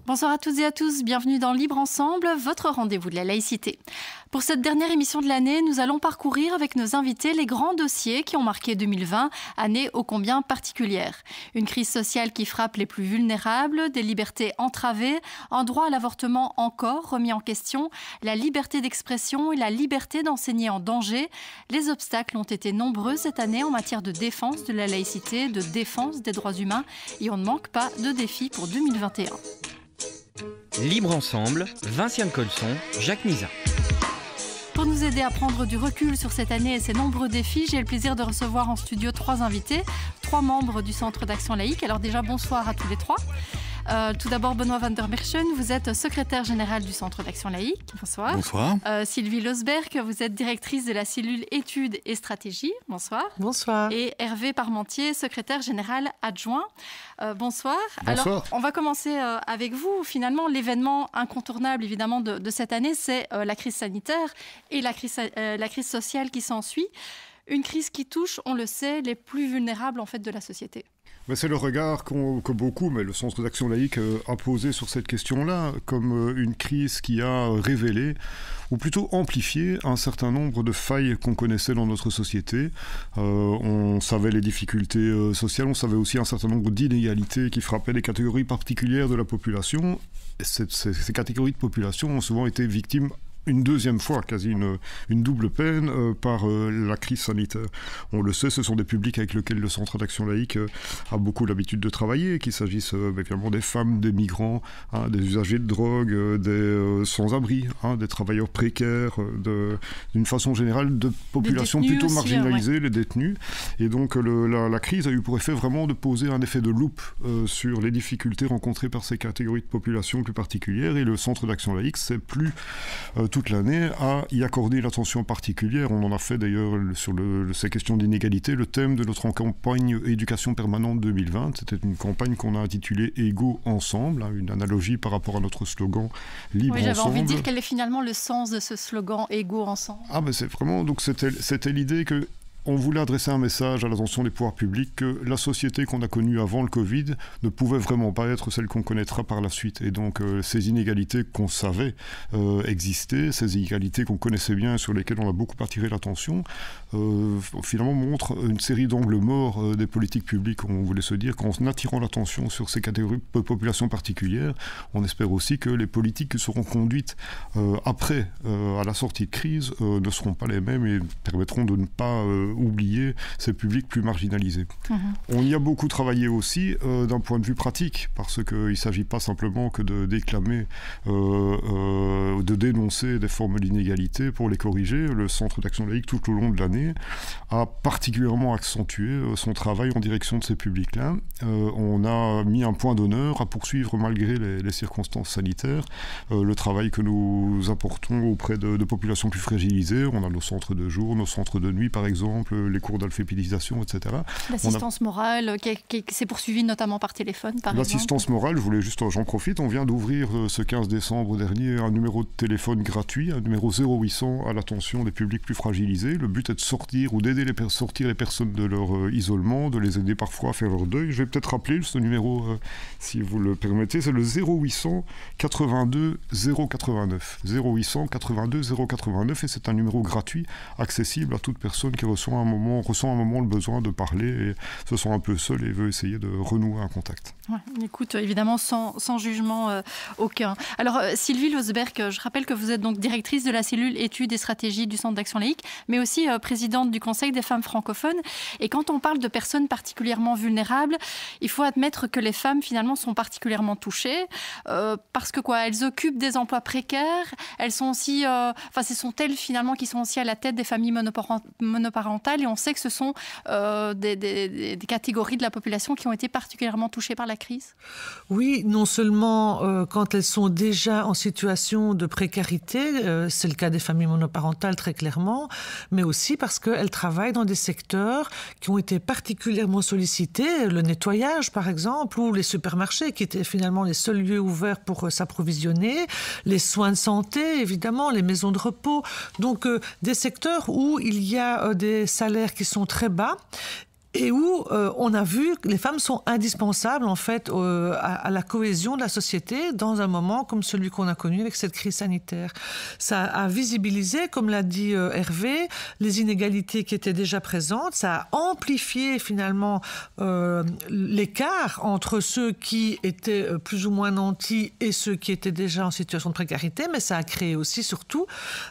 Bonsoir à toutes et à tous, bienvenue dans Libre Ensemble, votre rendez-vous de la laïcité. Pour cette dernière émission de l'année, nous allons parcourir avec nos invités les grands dossiers qui ont marqué 2020, année ô combien particulière. Une crise sociale qui frappe les plus vulnérables, des libertés entravées, un droit à l'avortement encore remis en question, la liberté d'expression et la liberté d'enseigner en danger. Les obstacles ont été nombreux cette année en matière de défense de la laïcité, de défense des droits humains et on ne manque pas de défis pour 2021. Libre Ensemble, Vinciane Colson, Jacques Nizat. Pour nous aider à prendre du recul sur cette année et ses nombreux défis, j'ai le plaisir de recevoir en studio 3 invités, 3 membres du Centre d'Action Laïque. Alors déjà, bonsoir à tous les 3. Tout d'abord, Benoît van der Merchen, vous êtes secrétaire général du Centre d'Action Laïque. Bonsoir. Bonsoir. Sylvie Losberg, vous êtes directrice de la cellule études et stratégies. Bonsoir. Bonsoir. Et Hervé Parmentier, secrétaire général adjoint. Bonsoir. Bonsoir. Alors, on va commencer avec vous. Finalement, l'événement incontournable, évidemment, de cette année, c'est la crise sanitaire et la crise sociale qui s'ensuit. Une crise qui touche, on le sait, les plus vulnérables en fait, de la société. Mais c'est le regard que beaucoup, mais le Centre d'Action Laïque a posé sur cette question-là, comme une crise qui a révélé, ou plutôt amplifié, un certain nombre de failles qu'on connaissait dans notre société. On savait les difficultés sociales, on savait aussi un certain nombre d'inégalités qui frappaient des catégories particulières de la population. Et ces catégories de population ont souvent été victimes une deuxième fois, quasi une double peine par la crise sanitaire. On le sait, ce sont des publics avec lesquels le Centre d'Action Laïque a beaucoup l'habitude de travailler, qu'il s'agisse évidemment des femmes, des migrants, des usagers de drogue, des sans-abri, des travailleurs précaires, d'une façon générale de populations plutôt aussi, marginalisées, les détenus. Et donc la crise a eu pour effet vraiment de poser un effet de loupe sur les difficultés rencontrées par ces catégories de populations plus particulières. Et le Centre d'Action Laïque s'est plus toute l'année à y accorder une attention particulière. On en a fait d'ailleurs sur ces questions d'inégalité le thème de notre campagne Éducation permanente 2020. C'était une campagne qu'on a intitulée Égaux ensemble, une analogie par rapport à notre slogan Libre ensemble. Oui, j'avais envie de dire quel est finalement le sens de ce slogan Égaux ensemble. C'est vraiment, donc c'était l'idée que on voulait adresser un message à l'attention des pouvoirs publics que la société qu'on a connue avant le Covid ne pouvait vraiment pas être celle qu'on connaîtra par la suite. Et donc ces inégalités qu'on savait exister, ces inégalités qu'on connaissait bien et sur lesquelles on a beaucoup attiré l'attention, finalement montrent une série d'angles morts des politiques publiques. On voulait se dire qu'en attirant l'attention sur ces catégories de populations particulières, on espère aussi que les politiques qui seront conduites après, à la sortie de crise, ne seront pas les mêmes et permettront de ne pas oublier ces publics plus marginalisés. On y a beaucoup travaillé aussi d'un point de vue pratique, parce qu'il ne s'agit pas simplement que de déclamer, de dénoncer des formes d'inégalité pour les corriger. Le Centre d'Action Laïque, tout au long de l'année, a particulièrement accentué son travail en direction de ces publics-là. On a mis un point d'honneur à poursuivre, malgré les circonstances sanitaires, le travail que nous apportons auprès de populations plus fragilisées. On a nos centres de jour, nos centres de nuit, par exemple, les cours d'alphabétisation, etc. L'assistance morale qui s'est poursuivie notamment par téléphone, par exemple. L'assistance morale, j'en profite, on vient d'ouvrir ce 15 décembre dernier un numéro de téléphone gratuit, un numéro 0800 à l'attention des publics plus fragilisés. Le but est de sortir ou d'aider sortir les personnes de leur isolement, de les aider parfois à faire leur deuil. Je vais peut-être rappeler ce numéro, si vous le permettez, c'est le 0800 82 089. 0800 82 089 et c'est un numéro gratuit, accessible à toute personne qui ressent un moment le besoin de parler et se sent un peu seul et veut essayer de renouer un contact. Ouais, écoute, évidemment, sans jugement aucun. Alors, Sylvie Losberg, je rappelle que vous êtes donc directrice de la cellule études et stratégies du Centre d'Action Laïque, mais aussi présidente du Conseil des femmes francophones. Et quand on parle de personnes particulièrement vulnérables, il faut admettre que les femmes, finalement, sont particulièrement touchées parce que elles occupent des emplois précaires, elles sont aussi, ce sont elles, finalement, qui sont aussi à la tête des familles monoparentales et on sait que ce sont des catégories de la population qui ont été particulièrement touchées par la crise. Oui, non seulement quand elles sont déjà en situation de précarité, c'est le cas des familles monoparentales très clairement, mais aussi parce qu'elles travaillent dans des secteurs qui ont été particulièrement sollicités, le nettoyage par exemple, ou les supermarchés qui étaient finalement les seuls lieux ouverts pour s'approvisionner, les soins de santé évidemment, les maisons de repos, donc des secteurs où il y a des salaires qui sont très bas et où on a vu que les femmes sont indispensables en fait à la cohésion de la société dans un moment comme celui qu'on a connu avec cette crise sanitaire. Ça a visibilisé, comme l'a dit Hervé, les inégalités qui étaient déjà présentes. Ça a amplifié finalement l'écart entre ceux qui étaient plus ou moins nantis et ceux qui étaient déjà en situation de précarité, mais ça a créé aussi surtout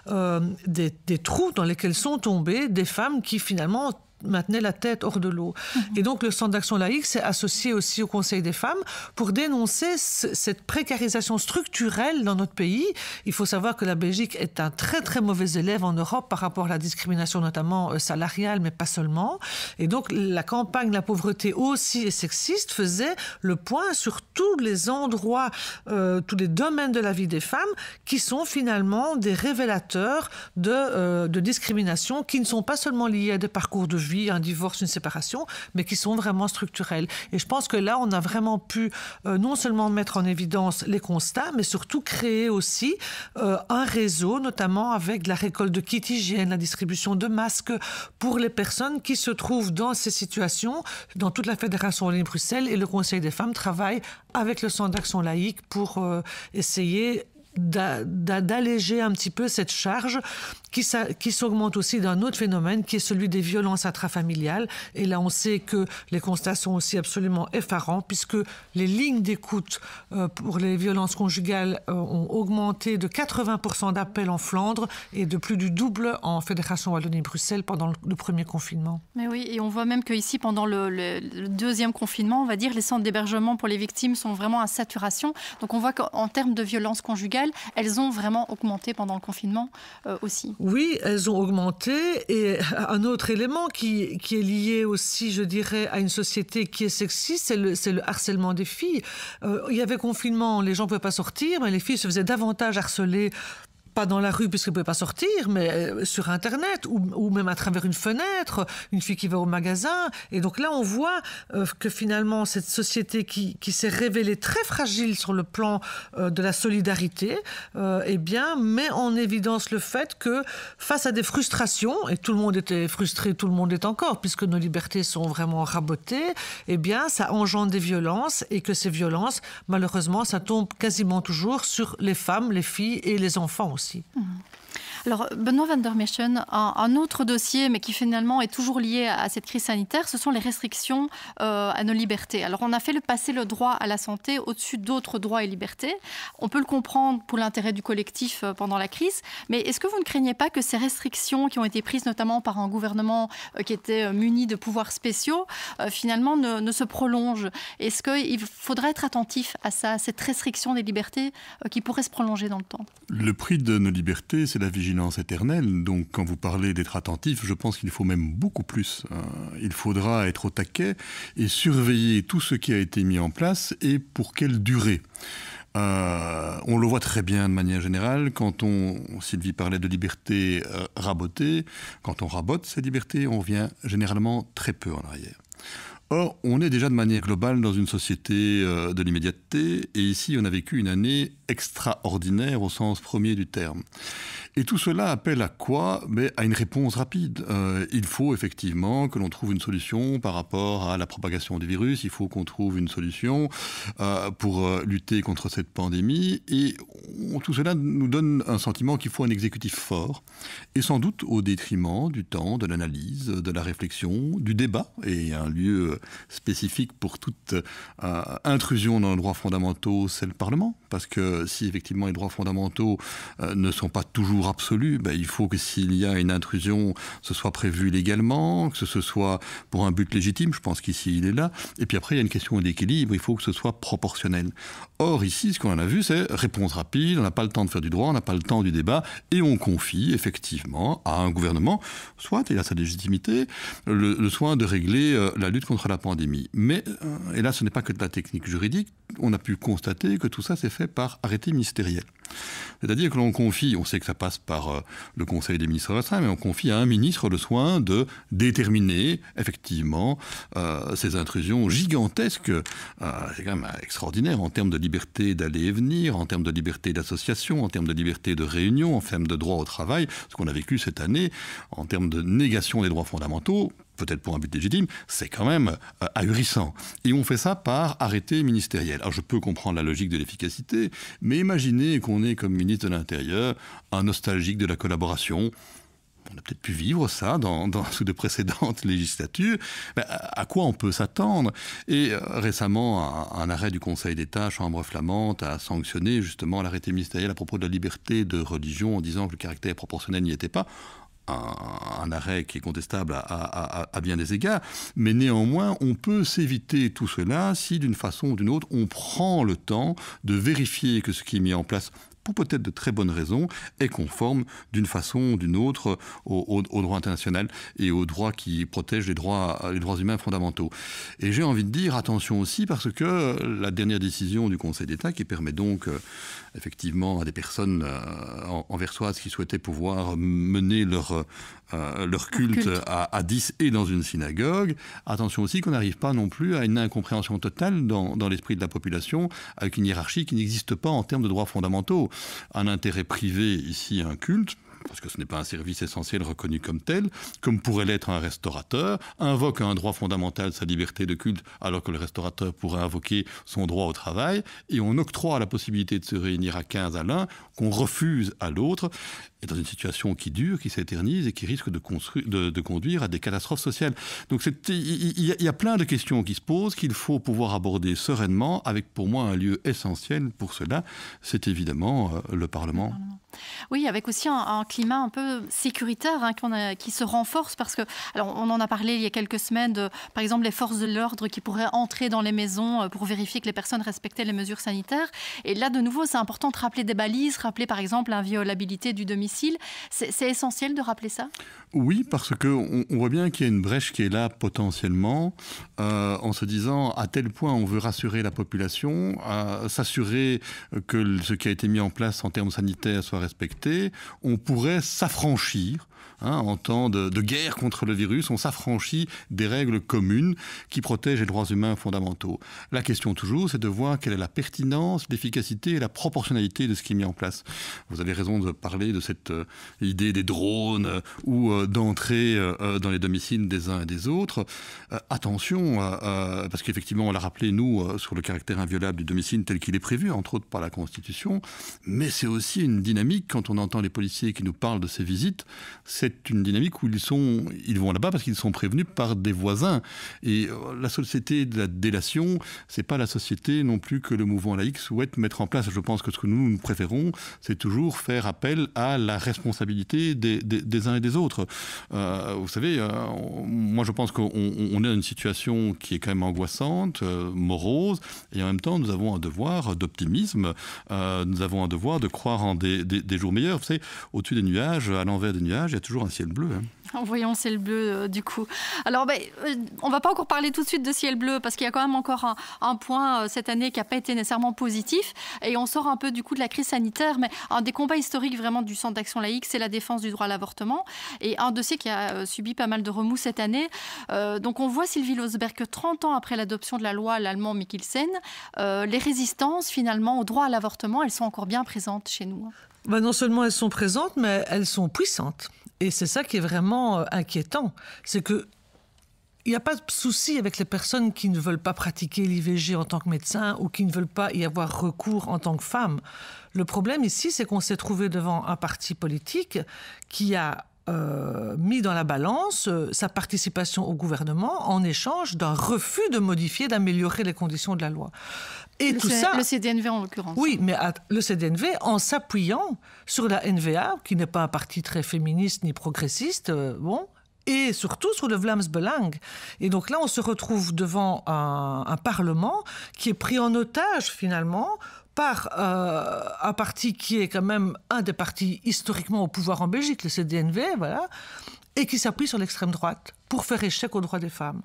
des trous dans lesquels sont tombées des femmes qui finalement maintenait la tête hors de l'eau. Et donc le Centre d'action laïque s'est associé aussi au Conseil des femmes pour dénoncer cette précarisation structurelle dans notre pays. Il faut savoir que la Belgique est un très très mauvais élève en Europe par rapport à la discrimination notamment salariale, mais pas seulement. Et donc la campagne La pauvreté aussi est sexiste faisait le point sur tous les endroits, tous les domaines de la vie des femmes qui sont finalement des révélateurs de discrimination qui ne sont pas seulement liées à des parcours de vie, un divorce, une séparation, mais qui sont vraiment structurelles. Et je pense que là, on a vraiment pu non seulement mettre en évidence les constats, mais surtout créer aussi un réseau, notamment avec la récolte de kits hygiène, la distribution de masques pour les personnes qui se trouvent dans ces situations. Dans toute la Fédération Wallonie-Bruxelles et le Conseil des femmes travaillent avec le Centre d'action laïque pour essayer d'alléger un petit peu cette charge qui s'augmente aussi d'un autre phénomène qui est celui des violences intrafamiliales. Et là, on sait que les constats sont aussi absolument effarants puisque les lignes d'écoute pour les violences conjugales ont augmenté de 80% d'appels en Flandre et de plus du double en Fédération Wallonie-Bruxelles pendant le premier confinement. Mais oui, et on voit même qu'ici, pendant le deuxième confinement, on va dire, les centres d'hébergement pour les victimes sont vraiment à saturation. Donc on voit qu'en termes de violences conjugales, elles ont vraiment augmenté pendant le confinement aussi. Oui, elles ont augmenté. Et un autre élément qui est lié aussi, je dirais, à une société qui est sexiste, c'est le harcèlement des filles. Il y avait confinement, les gens ne pouvaient pas sortir, mais les filles se faisaient davantage harceler. Pas dans la rue puisqu'elle ne pouvait pas sortir, mais sur Internet ou même à travers une fenêtre, une fille qui va au magasin. Et donc là, on voit que finalement, cette société qui s'est révélée très fragile sur le plan de la solidarité, eh bien, met en évidence le fait que face à des frustrations, et tout le monde était frustré, tout le monde est encore, puisque nos libertés sont vraiment rabotées, eh bien, ça engendre des violences et que ces violences, malheureusement, ça tombe quasiment toujours sur les femmes, les filles et les enfants aussi. Alors, Benoît van der Meschen, un autre dossier, mais qui finalement est toujours lié à cette crise sanitaire, ce sont les restrictions à nos libertés. Alors, on a fait passer le droit à la santé au-dessus d'autres droits et libertés. On peut le comprendre pour l'intérêt du collectif pendant la crise, mais est-ce que vous ne craignez pas que ces restrictions qui ont été prises notamment par un gouvernement qui était muni de pouvoirs spéciaux, finalement ne se prolongent? Est-ce qu'il faudrait être attentif à ça, cette restriction des libertés qui pourrait se prolonger dans le temps? Le prix de nos libertés, c'est la vigilance éternelle. Donc, quand vous parlez d'être attentif, je pense qu'il faut même beaucoup plus. Il faudra être au taquet et surveiller tout ce qui a été mis en place et pour quelle durée. On le voit très bien de manière générale quand Sylvie parlait de liberté rabotée, quand on rabote ces libertés, on revient généralement très peu en arrière. Or, on est déjà de manière globale dans une société de l'immédiateté et ici on a vécu une année extraordinaire au sens premier du terme. Et tout cela appelle à quoi? À une réponse rapide. Il faut effectivement que l'on trouve une solution par rapport à la propagation du virus, il faut qu'on trouve une solution pour lutter contre cette pandémie et tout cela nous donne un sentiment qu'il faut un exécutif fort et sans doute au détriment du temps, de l'analyse, de la réflexion, du débat et un lieu spécifique pour toute intrusion dans les droits fondamentaux, c'est le Parlement. Parce que si effectivement les droits fondamentaux ne sont pas toujours absolus, il faut que s'il y a une intrusion, ce soit prévu légalement, que ce soit pour un but légitime, je pense qu'ici il est là. Et puis après il y a une question d'équilibre, il faut que ce soit proportionnel. Or ici, ce qu'on a vu, c'est réponse rapide, on n'a pas le temps de faire du droit, on n'a pas le temps du débat, et on confie effectivement à un gouvernement, soit il a sa légitimité, le soin de régler la lutte contre la pandémie. Mais, et là ce n'est pas que de la technique juridique, on a pu constater que tout ça s'est fait par arrêté ministériel. C'est-à-dire que l'on confie, on sait que ça passe par le Conseil des ministres restreints, mais on confie à un ministre le soin de déterminer effectivement ces intrusions gigantesques. C'est quand même extraordinaire en termes de liberté d'aller et venir, en termes de liberté d'association, en termes de liberté de réunion, en termes de droit au travail, ce qu'on a vécu cette année, en termes de négation des droits fondamentaux. peut-être pour un but légitime, c'est quand même ahurissant. Et on fait ça par arrêté ministériel. Alors je peux comprendre la logique de l'efficacité, mais imaginez qu'on ait comme ministre de l'Intérieur un nostalgique de la collaboration. On a peut-être pu vivre ça sous de précédentes législatures. Mais à quoi on peut s'attendre? Et récemment, un arrêt du Conseil d'État, Chambre flamande, a sanctionné justement l'arrêté ministériel à propos de la liberté de religion en disant que le caractère proportionnel n'y était pas. Un arrêt qui est contestable à bien des égards, mais néanmoins, on peut s'éviter tout cela si, d'une façon ou d'une autre, on prend le temps de vérifier que ce qui est mis en place, pour peut-être de très bonnes raisons, est conforme d'une façon ou d'une autre au droit international et aux droits qui protègent les droits humains fondamentaux. Et j'ai envie de dire attention aussi parce que la dernière décision du Conseil d'État qui permet donc effectivement à des personnes anversoises qui souhaitaient pouvoir mener leur culte à 10 et dans une synagogue, attention aussi qu'on n'arrive pas non plus à une incompréhension totale dans l'esprit de la population avec une hiérarchie qui n'existe pas en termes de droits fondamentaux. Un intérêt privé, ici un culte, parce que ce n'est pas un service essentiel reconnu comme tel, comme pourrait l'être un restaurateur, invoque un droit fondamental, sa liberté de culte, alors que le restaurateur pourrait invoquer son droit au travail, et on octroie la possibilité de se réunir à 15 à l'un, qu'on refuse à l'autre, et dans une situation qui dure, qui s'éternise et qui risque de conduire à des catastrophes sociales. Donc il y a plein de questions qui se posent, qu'il faut pouvoir aborder sereinement, avec pour moi un lieu essentiel pour cela, c'est évidemment le Parlement. Oui, avec aussi un climat un peu sécuritaire qui se renforce parce que, alors on en a parlé il y a quelques semaines, par exemple les forces de l'ordre qui pourraient entrer dans les maisons pour vérifier que les personnes respectaient les mesures sanitaires. Et là, de nouveau, c'est important de rappeler des balises, rappeler par exemple l'inviolabilité du domicile. C'est essentiel de rappeler ça? Oui, parce qu'on voit bien qu'il y a une brèche qui est là potentiellement, en se disant à tel point on veut rassurer la population, s'assurer que ce qui a été mis en place en termes sanitaires soit respecté, on pourrait s'affranchir. En temps de guerre contre le virus, on s'affranchit des règles communes qui protègent les droits humains fondamentaux. La question toujours, c'est de voir quelle est la pertinence, l'efficacité et la proportionnalité de ce qui est mis en place. Vous avez raison de parler de cette idée des drones ou d'entrer dans les domiciles des uns et des autres. Attention, parce qu'effectivement, on l'a rappelé, nous, sur le caractère inviolable du domicile tel qu'il est prévu, entre autres par la Constitution, mais c'est aussi une dynamique, quand on entend les policiers qui nous parlent de ces visites, c'est une dynamique où ils vont là-bas parce qu'ils sont prévenus par des voisins. Et la société de la délation, c'est pas la société non plus que le mouvement laïque souhaite mettre en place. Je pense que ce que nous préférons, c'est toujours faire appel à la responsabilité des uns et des autres. Vous savez, moi je pense qu'on est dans une situation qui est quand même angoissante, morose, et en même temps nous avons un devoir d'optimisme, nous avons un devoir de croire en des jours meilleurs. Vous savez, au-dessus des nuages, à l'envers des nuages, il y a toujours un ciel bleu. Voyons ciel bleu du coup. Alors on ne va pas encore parler tout de suite de ciel bleu parce qu'il y a quand même encore un point cette année qui n'a pas été nécessairement positif et on sort un peu du coup de la crise sanitaire, mais un des combats historiques vraiment du Centre d'Action Laïque, c'est la défense du droit à l'avortement et un dossier qui a subi pas mal de remous cette année. Donc on voit, Sylvie Losberg, que 30 ans après l'adoption de la loi, l'allemand Mikkelsen, les résistances finalement au droit à l'avortement, elles sont encore bien présentes chez nous. Non seulement elles sont présentes, mais elles sont puissantes. Et c'est ça qui est vraiment inquiétant. C'est que il n'y a pas de souci avec les personnes qui ne veulent pas pratiquer l'IVG en tant que médecin ou qui ne veulent pas y avoir recours en tant que femme. Le problème ici, c'est qu'on s'est trouvé devant un parti politique qui a mis dans la balance sa participation au gouvernement en échange d'un refus de modifier, d'améliorer les conditions de la loi. Et tout ça, le CDNV en l'occurrence. Oui, mais le CDNV, en s'appuyant sur la NVA, qui n'est pas un parti très féministe ni progressiste, et surtout sur le Vlaams Belang. Et donc là, on se retrouve devant un Parlement qui est pris en otage, finalement, par un parti qui est quand même un des partis historiquement au pouvoir en Belgique, le CDNV, voilà, et qui s'appuie sur l'extrême droite pour faire échec aux droits des femmes.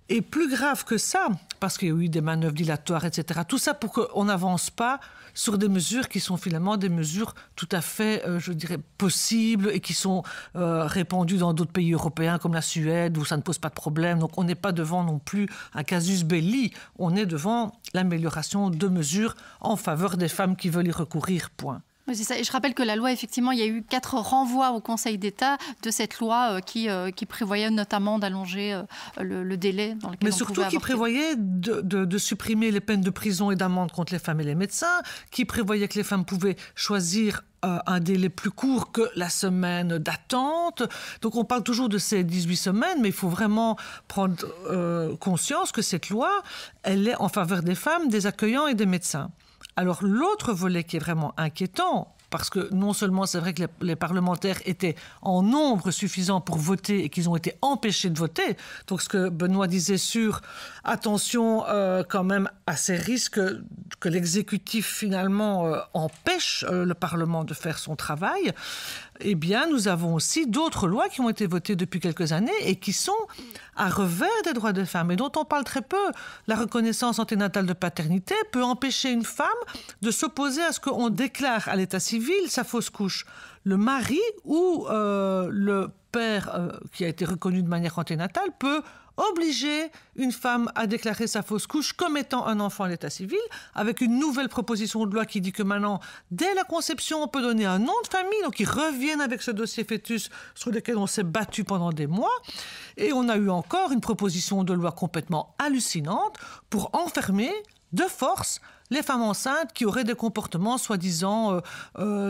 Et plus grave que ça, parce qu'il y a eu des manœuvres dilatoires, etc., tout ça pour qu'on n'avance pas sur des mesures qui sont finalement des mesures tout à fait, je dirais, possibles et qui sont répandues dans d'autres pays européens comme la Suède, où ça ne pose pas de problème. Donc on n'est pas devant non plus un casus belli, on est devant l'amélioration de mesures en faveur des femmes qui veulent y recourir, point. Oui, c'est ça. Et je rappelle que la loi, effectivement, il y a eu 4 renvois au Conseil d'État de cette loi qui prévoyait notamment d'allonger le délai dans lequel mais surtout qui prévoyait de supprimer les peines de prison et d'amende contre les femmes et les médecins, qui prévoyait que les femmes pouvaient choisir un délai plus court que la semaine d'attente. Donc on parle toujours de ces 18 semaines, mais il faut vraiment prendre conscience que cette loi, elle est en faveur des femmes, des accueillants et des médecins. Alors l'autre volet qui est vraiment inquiétant, parce que non seulement c'est vrai que les parlementaires étaient en nombre suffisant pour voter et qu'ils ont été empêchés de voter, donc ce que Benoît disait sur attention quand même à ces risques que l'exécutif finalement empêche le Parlement de faire son travail, eh bien nous avons aussi d'autres lois qui ont été votées depuis quelques années et qui sont à revers des droits des femmes et dont on parle très peu. La reconnaissance anténatale de paternité peut empêcher une femme de s'opposer à ce qu'on déclare à l'état civil sa fausse couche. Le mari ou le père qui a été reconnu de manière anténatale peut obliger une femme à déclarer sa fausse couche comme étant un enfant à l'état civil, avec une nouvelle proposition de loi qui dit que maintenant, dès la conception, on peut donner un nom de famille, donc ils reviennent avec ce dossier fœtus sur lequel on s'est battu pendant des mois. Et on a eu encore une proposition de loi complètement hallucinante pour enfermer de force les femmes enceintes qui auraient des comportements soi-disant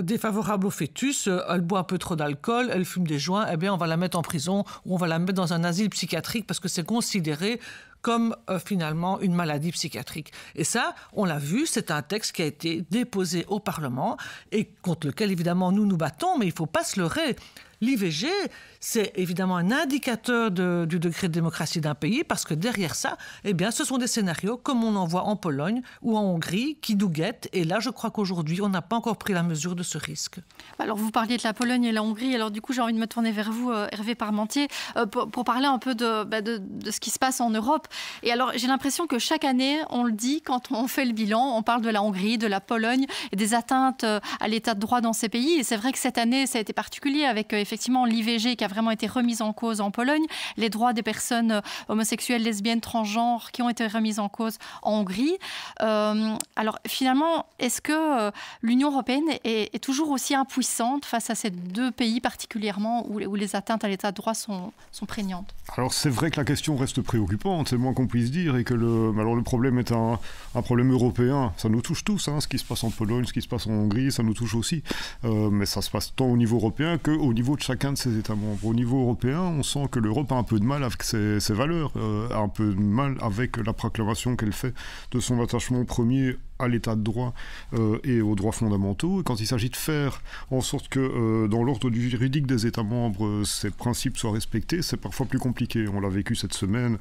défavorables au fœtus. Elle boit un peu trop d'alcool, elle fume des joints, eh bien on va la mettre en prison ou on va la mettre dans un asile psychiatrique parce que c'est considéré comme finalement une maladie psychiatrique. Et ça, on l'a vu, c'est un texte qui a été déposé au Parlement et contre lequel évidemment nous nous battons, mais il ne faut pas se leurrer. L'IVG, c'est évidemment un indicateur du degré de démocratie d'un pays parce que derrière ça, eh bien, ce sont des scénarios comme on en voit en Pologne ou en Hongrie qui nous guettent. Et là, je crois qu'aujourd'hui, on n'a pas encore pris la mesure de ce risque. Alors, vous parliez de la Pologne et la Hongrie. Alors, du coup, j'ai envie de me tourner vers vous, Hervé Parmentier, pour parler un peu de ce qui se passe en Europe. Et alors, j'ai l'impression que chaque année, on le dit, quand on fait le bilan, on parle de la Hongrie, de la Pologne et des atteintes à l'état de droit dans ces pays. Et c'est vrai que cette année, ça a été particulier avec effectivement l'IVG qui a vraiment été remise en cause en Pologne, les droits des personnes homosexuelles, lesbiennes, transgenres qui ont été remises en cause en Hongrie. Alors finalement, est-ce que l'Union européenne est toujours aussi impuissante face à ces deux pays particulièrement où les atteintes à l'état de droit sont prégnantes? Alors c'est vrai que la question reste préoccupante, c'est le moins qu'on puisse dire, et que le problème est un problème européen. Ça nous touche tous, ce qui se passe en Pologne, ce qui se passe en Hongrie, ça nous touche aussi. Mais ça se passe tant au niveau européen qu'au niveau de chacun de ses États membres. Au niveau européen, on sent que l'Europe a un peu de mal avec ses valeurs, a un peu de mal avec la proclamation qu'elle fait de son attachement premier à l'état de droit et aux droits fondamentaux. Et quand il s'agit de faire en sorte que dans l'ordre juridique des États membres, ces principes soient respectés, c'est parfois plus compliqué. On l'a vécu cette semaine,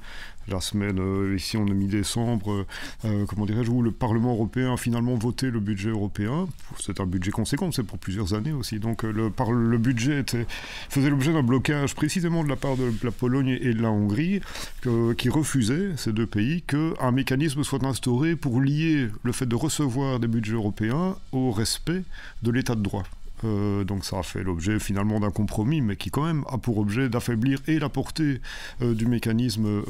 la semaine ici en mi-décembre, où le Parlement européen a finalement voté le budget européen. C'est un budget conséquent, c'est pour plusieurs années aussi. Donc le budget faisait l'objet d'un blocage précisément de la part de la Pologne et de la Hongrie, qui refusaient, ces deux pays, qu'un mécanisme soit instauré pour lier le fait de recevoir des budgets européens au respect de l'état de droit. Donc ça a fait l'objet finalement d'un compromis, mais qui quand même a pour objet d'affaiblir et la portée du mécanisme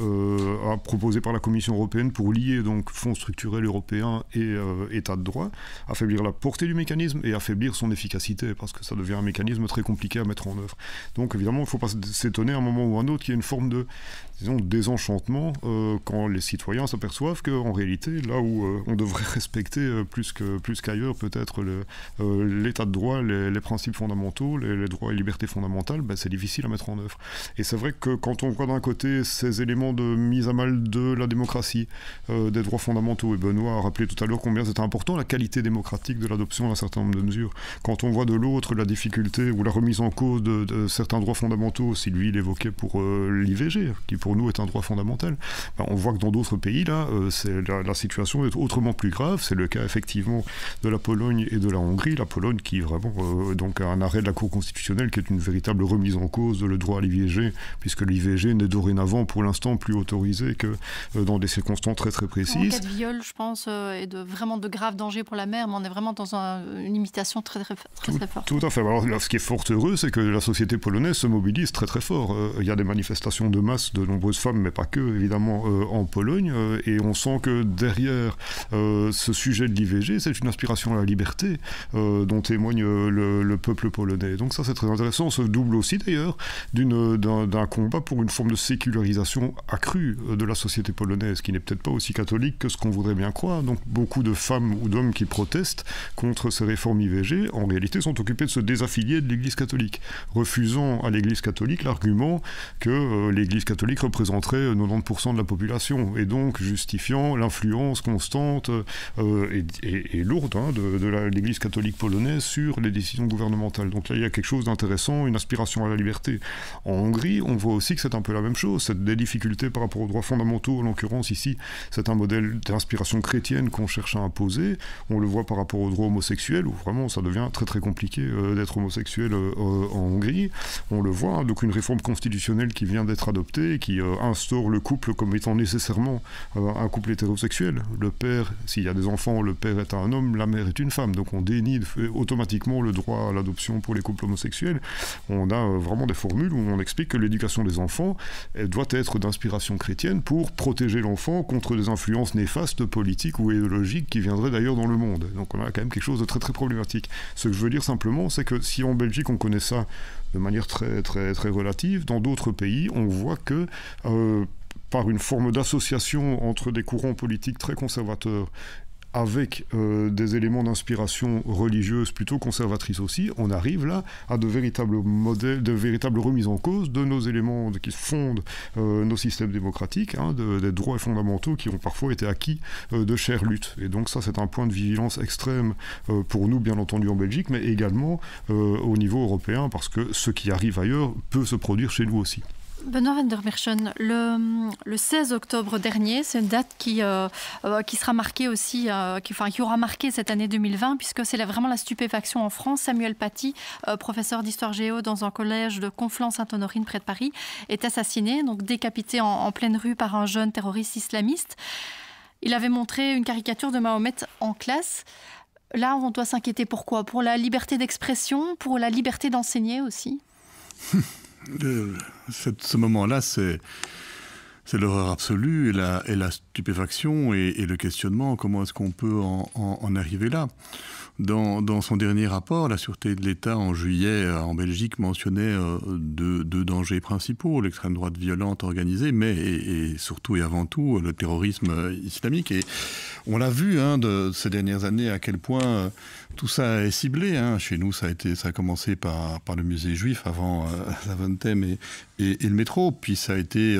proposé par la Commission européenne pour lier donc fonds structurels européens et état de droit, affaiblir la portée du mécanisme et affaiblir son efficacité, parce que ça devient un mécanisme très compliqué à mettre en œuvre. Donc évidemment, il ne faut pas s'étonner à un moment ou à un autre qu'il y ait une forme de désenchantement quand les citoyens s'aperçoivent qu'en réalité, là où on devrait respecter plus qu'ailleurs peut-être l'état de droit, les principes fondamentaux, les droits et libertés fondamentales, c'est difficile à mettre en œuvre. Et c'est vrai que quand on voit d'un côté ces éléments de mise à mal de la démocratie, des droits fondamentaux, et Benoît a rappelé tout à l'heure combien c'était important la qualité démocratique de l'adoption d'un certain nombre de mesures. Quand on voit de l'autre la difficulté ou la remise en cause de certains droits fondamentaux, si lui il évoquait pour l'IVG, qui pour nous est un droit fondamental, on voit que dans d'autres pays, là, la situation est autrement plus grave. C'est le cas effectivement de la Pologne et de la Hongrie. La Pologne qui vraiment donc un arrêt de la Cour constitutionnelle qui est une véritable remise en cause de le droit à l'IVG, puisque l'IVG n'est dorénavant pour l'instant plus autorisé que dans des circonstances très très précises. En cas de viol, je pense, et vraiment de graves dangers pour la mère, mais on est vraiment dans une limitation très forte. Tout à fait. Alors là, ce qui est fort heureux, c'est que la société polonaise se mobilise très très fort. Il y a des manifestations de masse de nombreuses femmes, mais pas que, évidemment, en Pologne, et on sent que derrière ce sujet de l'IVG, c'est une aspiration à la liberté dont témoigne le peuple polonais. Donc ça, c'est très intéressant. Se double aussi, d'ailleurs, d'un combat pour une forme de sécularisation accrue de la société polonaise, qui n'est peut-être pas aussi catholique que ce qu'on voudrait bien croire. Donc beaucoup de femmes ou d'hommes qui protestent contre ces réformes IVG, en réalité, sont occupés de se désaffilier de l'Église catholique, refusant à l'Église catholique l'argument que l'Église catholique représenterait 90% de la population, et donc justifiant l'influence constante et lourde de l'Église catholique polonaise sur les décisions gouvernementales. Donc là, il y a quelque chose d'intéressant, une aspiration à la liberté. En Hongrie, on voit aussi que c'est un peu la même chose, c'est des difficultés par rapport aux droits fondamentaux. En l'occurrence, ici, c'est un modèle d'inspiration chrétienne qu'on cherche à imposer. On le voit par rapport aux droits homosexuels, où vraiment ça devient très très compliqué d'être homosexuel en Hongrie. On le voit, donc une réforme constitutionnelle qui vient d'être adoptée, qui instaure le couple comme étant nécessairement un couple hétérosexuel. Le père, s'il y a des enfants, le père est un homme, la mère est une femme. Donc on dénie automatiquement le droit à l'adoption pour les couples homosexuels. On a vraiment des formules où on explique que l'éducation des enfants doit être d'inspiration chrétienne pour protéger l'enfant contre des influences néfastes, politiques ou idéologiques qui viendraient d'ailleurs dans le monde. Donc on a quand même quelque chose de très très problématique. Ce que je veux dire simplement, c'est que si en Belgique on connaît ça de manière très très très relative, dans d'autres pays, on voit que par une forme d'association entre des courants politiques très conservateurs avec des éléments d'inspiration religieuse plutôt conservatrice aussi, on arrive là à de véritables modèles, de véritables remises en cause de nos éléments qui fondent nos systèmes démocratiques, des droits fondamentaux qui ont parfois été acquis de chère lutte. Et donc ça, c'est un point de vigilance extrême pour nous, bien entendu, en Belgique, mais également au niveau européen, parce que ce qui arrive ailleurs peut se produire chez nous aussi. Benoît van der Merchen, le 16 octobre dernier, c'est une date qui sera marquée aussi, qui aura marqué cette année 2020, puisque c'est vraiment la stupéfaction en France. Samuel Paty, professeur d'histoire géo dans un collège de Conflans-Sainte-Honorine près de Paris, est assassiné, donc décapité en pleine rue par un jeune terroriste islamiste. Il avait montré une caricature de Mahomet en classe. Là, on doit s'inquiéter pourquoi ? Pour la liberté d'expression, pour la liberté d'enseigner aussi. Ce moment-là, c'est l'horreur absolue et la stupéfaction et le questionnement. Comment est-ce qu'on peut en arriver là ? Dans son dernier rapport, la Sûreté de l'État en juillet en Belgique mentionnait deux dangers principaux, l'extrême droite violente organisée, mais et surtout et avant tout le terrorisme islamique. Et on l'a vu de ces dernières années à quel point tout ça est ciblé. Chez nous, ça a commencé par le musée juif avant Zaventem et le métro, puis ça a été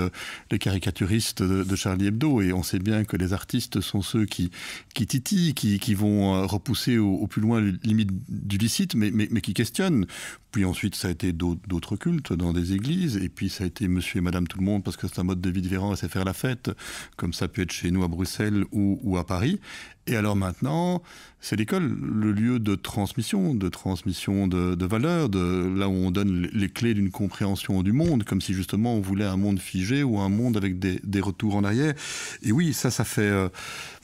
les caricaturistes de Charlie Hebdo. Et on sait bien que les artistes sont ceux qui titillent, qui vont repousser au plus loin les limites du licite, mais qui questionnent. Puis ensuite, ça a été d'autres cultes dans des églises, et puis ça a été monsieur et madame tout le monde, parce que c'est un mode de vie différent et c'est faire la fête, comme ça peut être chez nous à Bruxelles ou à Paris. Et alors maintenant, c'est l'école, le lieu de transmission de valeurs, là où on donne les clés d'une compréhension du monde, comme si justement on voulait un monde figé ou un monde avec des retours en arrière. Et oui, ça fait, je ne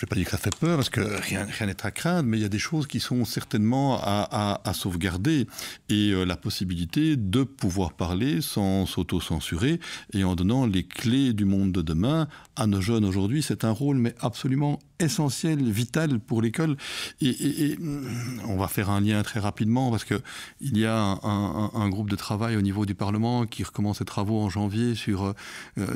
vais pas dire que ça fait peur, parce que rien n'est à craindre, mais il y a des choses qui sont certainement à sauvegarder. Et la possibilité de pouvoir parler sans s'auto-censurer et en donnant les clés du monde de demain à nos jeunes aujourd'hui, c'est un rôle mais absolument essentiel, vital pour l'école. Et on va faire un lien très rapidement parce que il y a un groupe de travail au niveau du Parlement qui recommence ses travaux en janvier sur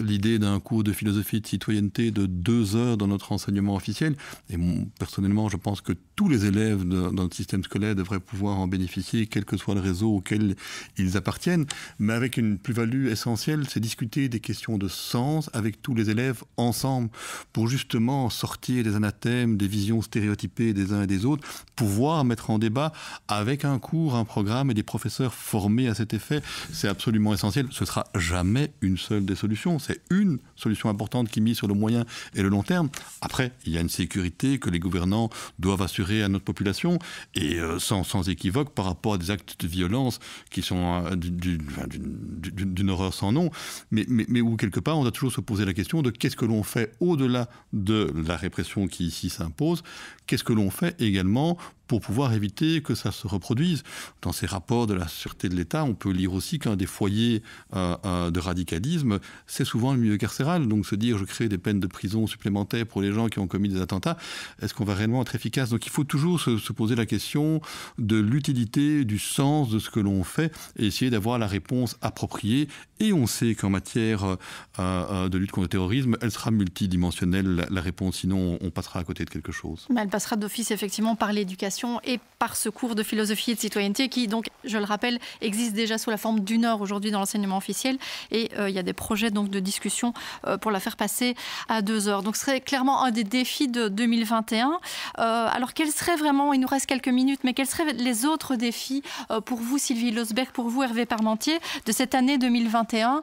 l'idée d'un cours de philosophie de citoyenneté de 2 heures dans notre enseignement officiel. Et personnellement, je pense que tous les élèves dans notre système scolaire devraient pouvoir en bénéficier, quel que soit le réseau auquel ils appartiennent. Mais avec une plus-value essentielle, c'est discuter des questions de sens avec tous les élèves ensemble pour justement sortir des anathèmes, des vision stéréotypée des uns et des autres, pouvoir mettre en débat avec un cours, un programme et des professeurs formés à cet effet, c'est absolument essentiel. Ce ne sera jamais une seule des solutions. C'est une solution importante qui est mise sur le moyen et le long terme. Après, il y a une sécurité que les gouvernants doivent assurer à notre population et sans équivoque par rapport à des actes de violence qui sont d'une horreur sans nom, mais où quelque part on doit toujours se poser la question de qu'est-ce que l'on fait au-delà de la répression qui ici s'impose, qu'est-ce que l'on fait également pour pouvoir éviter que ça se reproduise. Dans ces rapports de la sûreté de l'État, on peut lire aussi qu'un des foyers de radicalisme, c'est souvent le milieu carcéral. Donc se dire je crée des peines de prison supplémentaires pour les gens qui ont commis des attentats, est-ce qu'on va réellement être efficace? Donc il faut toujours se poser la question de l'utilité, du sens de ce que l'on fait et essayer d'avoir la réponse appropriée. Et on sait qu'en matière de lutte contre le terrorisme, elle sera multidimensionnelle, la réponse, sinon on passera à côté de quelque chose. Mais elle passera d'office effectivement par l'éducation et par ce cours de philosophie et de citoyenneté qui, donc, je le rappelle, existe déjà sous la forme d'une heure aujourd'hui dans l'enseignement officiel et il y a des projets donc, de discussion pour la faire passer à 2 heures. Donc ce serait clairement un des défis de 2021. Alors quels seraient vraiment, il nous reste quelques minutes, mais quels seraient les autres défis pour vous, Sylvie Losberg, pour vous, Hervé Parmentier, de cette année 2021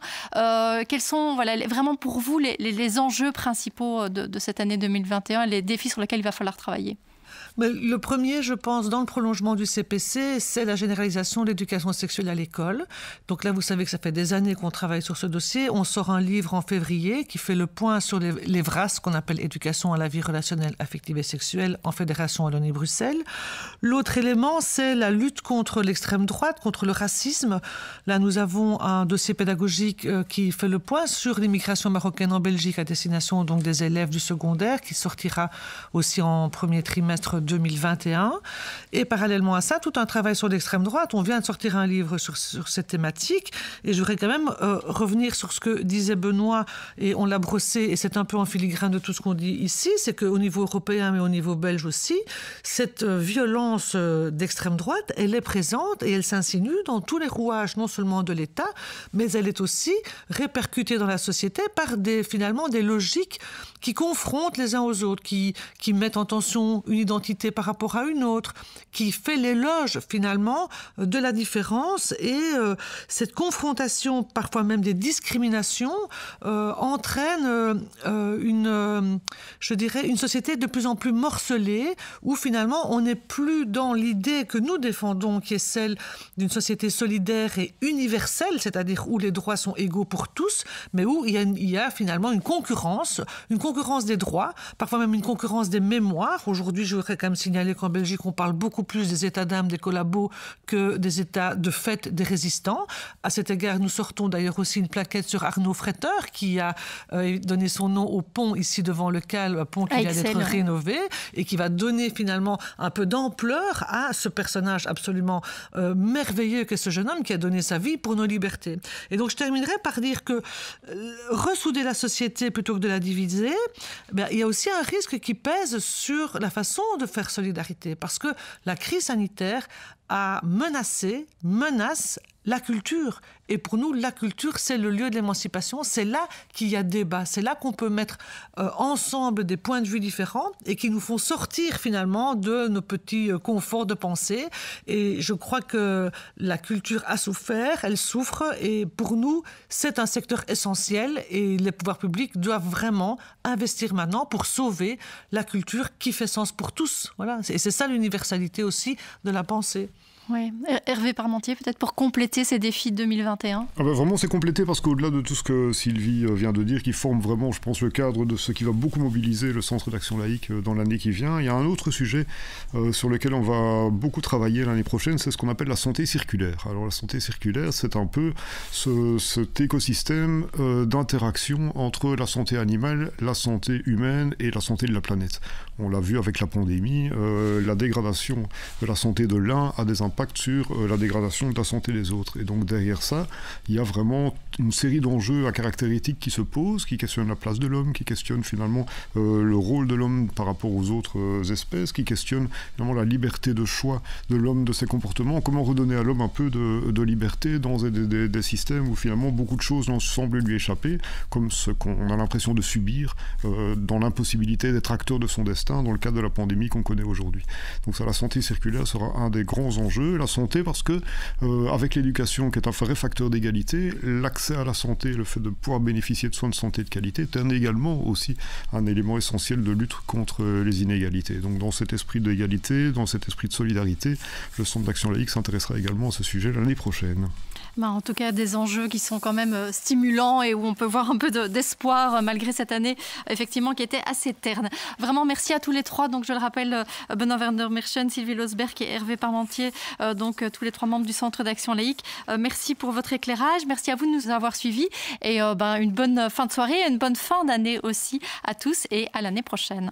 quels sont vraiment pour vous les enjeux principaux de cette année 2021, les défis sur lesquels il va falloir travailler? Mais le premier, je pense, dans le prolongement du CPC, c'est la généralisation de l'éducation sexuelle à l'école. Donc là, vous savez que ça fait des années qu'on travaille sur ce dossier. On sort un livre en février qui fait le point sur les VRAS, qu'on appelle éducation à la vie relationnelle, affective et sexuelle, en Fédération Wallonie-Bruxelles. L'autre élément, c'est la lutte contre l'extrême droite, contre le racisme. Là, nous avons un dossier pédagogique qui fait le point sur l'immigration marocaine en Belgique à destination donc des élèves du secondaire, qui sortira aussi en premier trimestre 2021. Et parallèlement à ça, tout un travail sur l'extrême droite. On vient de sortir un livre sur cette thématique et je voudrais quand même revenir sur ce que disait Benoît et on l'a brossé et c'est un peu en filigrane de tout ce qu'on dit ici, c'est qu'au niveau européen mais au niveau belge aussi, cette violence d'extrême droite, elle est présente et elle s'insinue dans tous les rouages, non seulement de l'État, mais elle est aussi répercutée dans la société par finalement des logiques qui confrontent les uns aux autres, qui mettent en tension une identité par rapport à une autre, qui fait l'éloge finalement de la différence et cette confrontation, parfois même des discriminations, entraîne une société de plus en plus morcelée où finalement on n'est plus dans l'idée que nous défendons, qui est celle d'une société solidaire et universelle, c'est-à-dire où les droits sont égaux pour tous, mais où il y a finalement une concurrence des droits, parfois même une concurrence des mémoires. Aujourd'hui, je voudrais quand même signaler qu'en Belgique, on parle beaucoup plus des états d'âme des collabos que des états de fait des résistants. À cet égard, nous sortons d'ailleurs aussi une plaquette sur Arnaud Fretter, qui a donné son nom au pont ici devant le Cal, un pont qui vient d'être rénové et qui va donner finalement un peu d'ampleur à ce personnage absolument merveilleux qu'est ce jeune homme qui a donné sa vie pour nos libertés. Et donc, je terminerai par dire que ressouder la société plutôt que de la diviser, il y a aussi un risque qui pèse sur la façon de faire solidarité, parce que la crise sanitaire menace la culture. Et pour nous, la culture, c'est le lieu de l'émancipation. C'est là qu'il y a débat. C'est là qu'on peut mettre ensemble des points de vue différents et qui nous font sortir finalement de nos petits conforts de pensée. Et je crois que la culture a souffert, elle souffre. Et pour nous, c'est un secteur essentiel et les pouvoirs publics doivent vraiment investir maintenant pour sauver la culture qui fait sens pour tous. Voilà. Et c'est ça l'universalité aussi de la pensée. Oui. Hervé Parmentier, peut-être pour compléter ces défis de 2021. Vraiment, c'est complété parce qu'au-delà de tout ce que Sylvie vient de dire, qui forme vraiment, je pense, le cadre de ce qui va beaucoup mobiliser le Centre d'action laïque dans l'année qui vient, il y a un autre sujet sur lequel on va beaucoup travailler l'année prochaine, c'est ce qu'on appelle la santé circulaire. Alors la santé circulaire, c'est un peu cet écosystème d'interaction entre la santé animale, la santé humaine et la santé de la planète. On l'a vu avec la pandémie, la dégradation de la santé de l'un a des impacts impact sur la dégradation de la santé des autres. Et donc derrière ça, il y a vraiment une série d'enjeux à caractère éthique qui se posent, qui questionnent la place de l'homme, qui questionnent finalement le rôle de l'homme par rapport aux autres espèces, qui questionnent finalement la liberté de choix de l'homme, de ses comportements, comment redonner à l'homme un peu de liberté dans des systèmes où finalement beaucoup de choses semblent lui échapper, comme ce qu'on a l'impression de subir dans l'impossibilité d'être acteur de son destin dans le cadre de la pandémie qu'on connaît aujourd'hui. Donc ça, la santé circulaire sera un des grands enjeux. La santé parce que avec l'éducation qui est un vrai facteur d'égalité, l'accès à la santé, le fait de pouvoir bénéficier de soins de santé de qualité est également aussi un élément essentiel de lutte contre les inégalités. Donc dans cet esprit d'égalité, dans cet esprit de solidarité, le Centre d'action laïque s'intéressera également à ce sujet l'année prochaine. En tout cas, des enjeux qui sont quand même stimulants et où on peut voir un peu d'espoir malgré cette année, effectivement, qui était assez terne. Vraiment, merci à tous les trois. Donc, je le rappelle, Benoît Werner-Merchen, Sylvie Losberg et Hervé Parmentier, donc tous les trois membres du Centre d'action laïque. Merci pour votre éclairage. Merci à vous de nous avoir suivis. Et une bonne fin de soirée et une bonne fin d'année aussi à tous et à l'année prochaine.